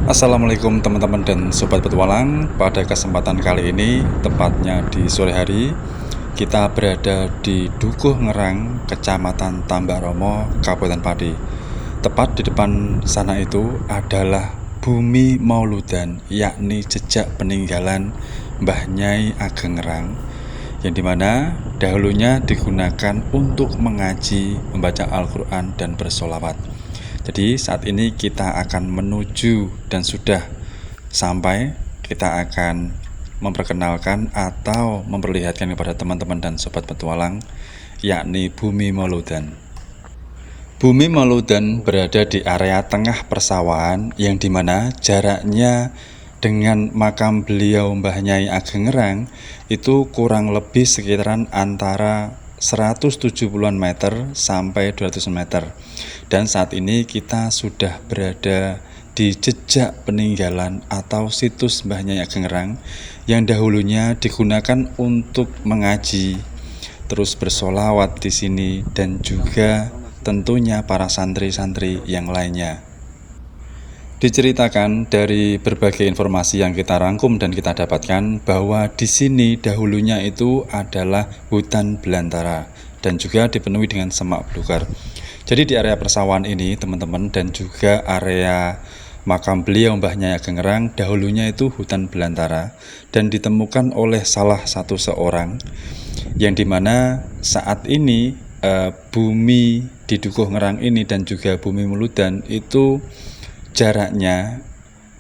Assalamualaikum teman-teman dan sobat petualang. Pada kesempatan kali ini, tepatnya di sore hari, kita berada di Dukuh Ngerang, Kecamatan Tambaromo, Kabupaten Pati. Tepat di depan sana itu adalah Bumi Mauludan, yakni jejak peninggalan Mbah Nyai Ageng Ngerang, yang dimana dahulunya digunakan untuk mengaji, membaca Al-Quran, dan bersolawat. Jadi saat ini kita akan menuju dan sudah sampai, kita akan memperkenalkan atau memperlihatkan kepada teman-teman dan sobat petualang, yakni Bumi Mauludan. Bumi Mauludan berada di area tengah persawahan yang dimana jaraknya dengan makam beliau Mbah Nyai Ageng Ngerang itu kurang lebih sekitaran antara 170-an meter sampai 200 meter. Dan saat ini kita sudah berada di jejak peninggalan atau situs Mbah Nyai Ageng Ngerang yang dahulunya digunakan untuk mengaji, terus bersolawat di sini, dan juga tentunya para santri-santri yang lainnya. Diceritakan dari berbagai informasi yang kita rangkum dan kita dapatkan bahwa di sini dahulunya itu adalah hutan belantara dan juga dipenuhi dengan semak belukar. Jadi di area persawahan ini teman-teman, dan juga area makam beliau Mbah Nyai Ageng Ngerang dahulunya itu hutan belantara dan ditemukan oleh salah satu seorang yang dimana saat ini bumi di Dukuh Ngerang ini dan juga Bumi Mauludan itu jaraknya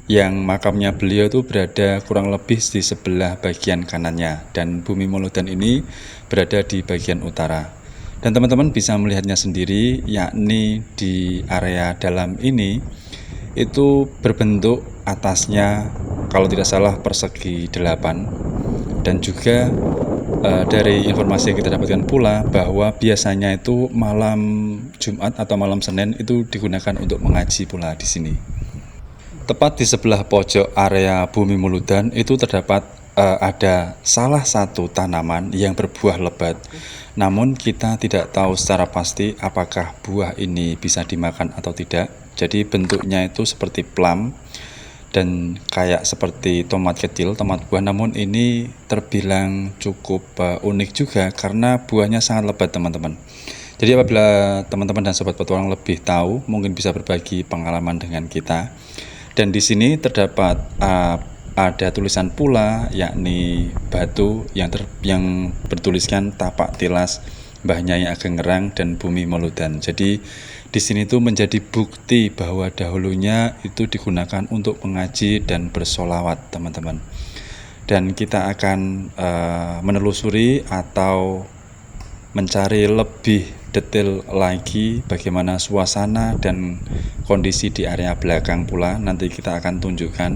yang makamnya beliau itu berada kurang lebih di sebelah bagian kanannya, dan Bumi Mauludan ini berada di bagian utara. Dan teman-teman bisa melihatnya sendiri, yakni di area dalam ini itu berbentuk atasnya kalau tidak salah persegi 8, dan juga dari informasi yang kita dapatkan pula bahwa biasanya itu malam Jumat atau malam Senin itu digunakan untuk mengaji pula di sini. Tepat di sebelah pojok area Bumi Mauludan itu terdapat ada salah satu tanaman yang berbuah lebat. Namun kita tidak tahu secara pasti apakah buah ini bisa dimakan atau tidak. Jadi bentuknya itu seperti plum dan kayak seperti tomat kecil, tomat buah, namun ini terbilang cukup unik juga karena buahnya sangat lebat teman-teman. Jadi apabila teman-teman dan sobat petualang lebih tahu, mungkin bisa berbagi pengalaman dengan kita. Dan di sini terdapat ada tulisan pula, yakni batu yang bertuliskan tapak tilas Mbah Nyai Ageng Ngerang dan Bumi Mauludan. Jadi di sini tuh menjadi bukti bahwa dahulunya itu digunakan untuk mengaji dan bersolawat teman-teman. Dan kita akan menelusuri atau mencari lebih detail lagi bagaimana suasana dan kondisi di area belakang pula, nanti kita akan tunjukkan.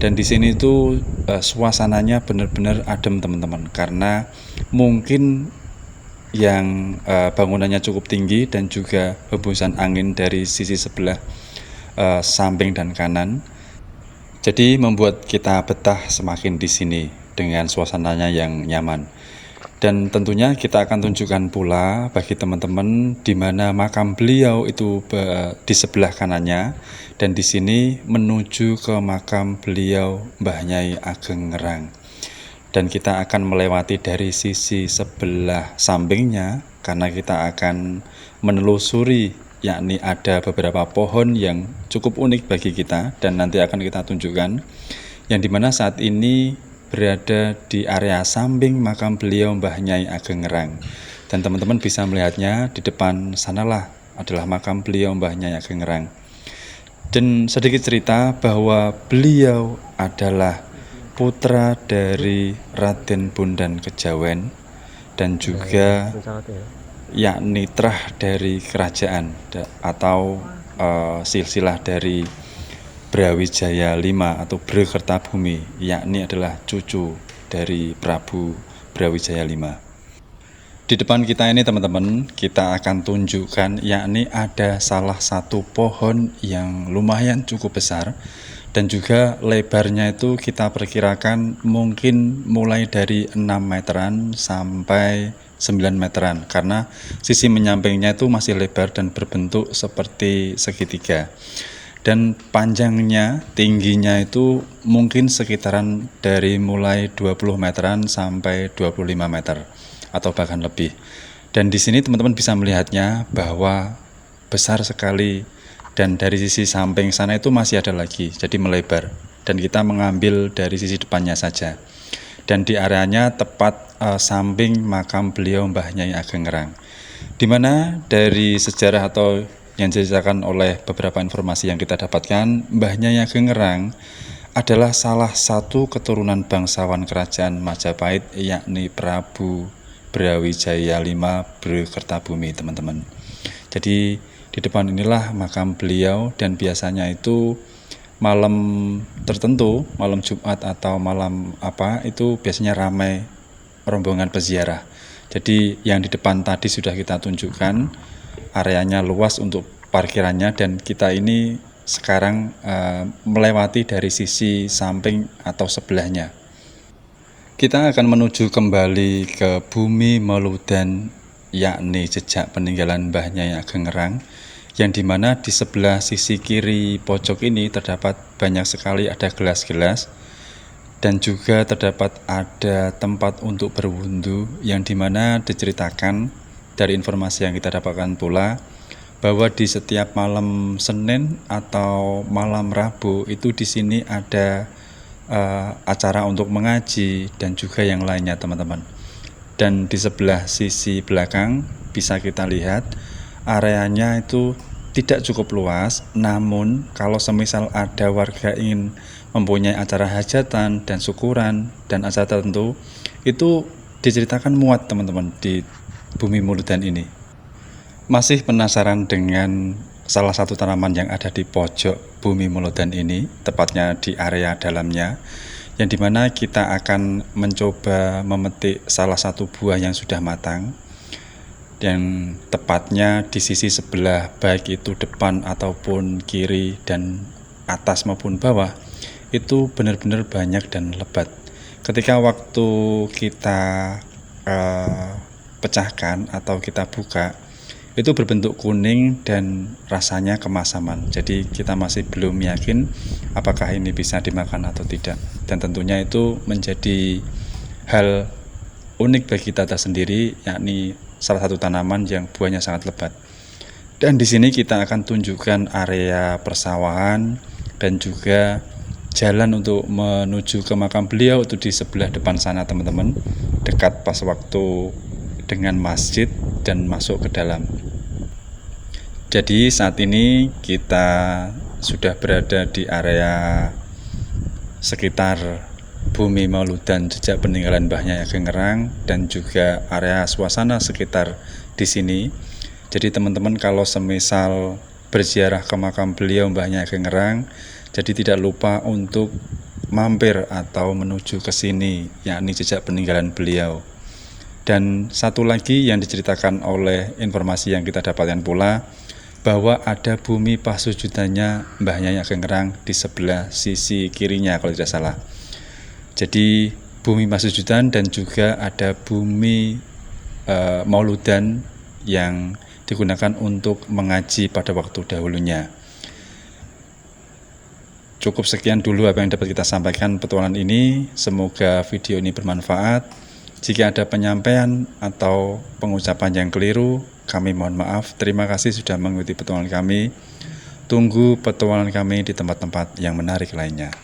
Dan di sini tuh suasananya benar-benar adem teman-teman, karena mungkin yang bangunannya cukup tinggi dan juga hembusan angin dari sisi sebelah samping dan kanan. Jadi membuat kita betah semakin di sini dengan suasananya yang nyaman. Dan tentunya kita akan tunjukkan pula bagi teman-teman di mana makam beliau itu di sebelah kanannya, dan di sini menuju ke makam beliau Mbah Nyai Ageng Ngerang. Dan kita akan melewati dari sisi sebelah sampingnya karena kita akan menelusuri, yakni ada beberapa pohon yang cukup unik bagi kita dan nanti akan kita tunjukkan, yang dimana saat ini berada di area samping makam beliau Mbah Nyai Ageng Ngerang. Dan teman-teman bisa melihatnya di depan sanalah adalah makam beliau Mbah Nyai Ageng Ngerang. Dan sedikit cerita bahwa beliau adalah putra dari Raden Bondan Kejawen dan juga yakni trah dari kerajaan atau silsilah dari Brawijaya V atau Brakertabumi, yakni adalah cucu dari Prabu Brawijaya V. Di depan kita ini teman-teman, kita akan tunjukkan yakni ada salah satu pohon yang lumayan cukup besar dan juga lebarnya itu kita perkirakan mungkin mulai dari 6 meteran sampai 9 meteran karena sisi menyampingnya itu masih lebar dan berbentuk seperti segitiga. Dan panjangnya, tingginya itu mungkin sekitaran dari mulai 20 meteran sampai 25 meter atau bahkan lebih. Dan di sini teman-teman bisa melihatnya bahwa besar sekali, dan dari sisi samping sana itu masih ada lagi, jadi melebar. Dan kita mengambil dari sisi depannya saja. Dan di areanya tepat samping makam beliau Mbah Nyai Ageng Ngerang, di mana dari sejarah atau yang diceritakan oleh beberapa informasi yang kita dapatkan, Mbah Nyai Ageng Ngerang adalah salah satu keturunan bangsawan kerajaan Majapahit, yakni Prabu Brawijaya V Berkertabumi, teman-teman. Jadi di depan inilah makam beliau, dan biasanya itu malam tertentu, malam Jumat atau malam apa, itu biasanya ramai rombongan peziarah. Jadi yang di depan tadi sudah kita tunjukkan, areanya luas untuk parkirannya, dan kita ini sekarang melewati dari sisi samping atau sebelahnya. Kita akan menuju kembali ke Bumi Moludan, yakni jejak peninggalan Mbah Nyai Ageng Ngerang, yang dimana di sebelah sisi kiri pojok ini terdapat banyak sekali ada gelas-gelas, dan juga terdapat ada tempat untuk berwudu, yang dimana diceritakan dari informasi yang kita dapatkan pula bahwa di setiap malam Senin atau malam Rabu itu di sini ada acara untuk mengaji dan juga yang lainnya, teman-teman. Dan di sebelah sisi belakang bisa kita lihat areanya itu tidak cukup luas, namun kalau semisal ada warga ingin mempunyai acara hajatan dan syukuran dan acara tertentu, itu diceritakan muat, teman-teman, di Bumi Moludan ini. Masih penasaran dengan salah satu tanaman yang ada di pojok Bumi Moludan ini, tepatnya di area dalamnya, yang dimana kita akan mencoba memetik salah satu buah yang sudah matang, dan tepatnya di sisi sebelah, baik itu depan ataupun kiri dan atas maupun bawah, itu benar-benar banyak dan lebat. Ketika waktu kita pecahkan atau kita buka, itu berbentuk kuning dan rasanya kemasaman. Jadi kita masih belum yakin apakah ini bisa dimakan atau tidak. Dan tentunya itu menjadi hal unik bagi kita tersendiri, yakni salah satu tanaman yang buahnya sangat lebat. Dan di sini kita akan tunjukkan area persawahan dan juga jalan untuk menuju ke makam beliau itu di sebelah depan sana, teman-teman, dekat pas waktu dengan masjid dan masuk ke dalam. Jadi saat ini kita sudah berada di area sekitar Bumi Moludan, jejak peninggalan Mbah Nyai Ageng Ngerang, dan juga area suasana sekitar di sini. Jadi teman-teman kalau semisal berziarah ke makam beliau Mbah Nyai Ageng Ngerang, jadi tidak lupa untuk mampir atau menuju ke sini, yakni jejak peninggalan beliau. Dan satu lagi yang diceritakan oleh informasi yang kita dapatkan pula, bahwa ada bumi pasujudannya Mbah Nyai Ageng Ngerang di sebelah sisi kirinya kalau tidak salah. Jadi bumi pasujudan dan juga ada bumi Mauludan yang digunakan untuk mengaji pada waktu dahulunya. Cukup sekian dulu apa yang dapat kita sampaikan petualangan ini. Semoga video ini bermanfaat. Jika ada penyampaian atau pengucapan yang keliru, kami mohon maaf. Terima kasih sudah mengikuti petualangan kami. Tunggu petualangan kami di tempat-tempat yang menarik lainnya.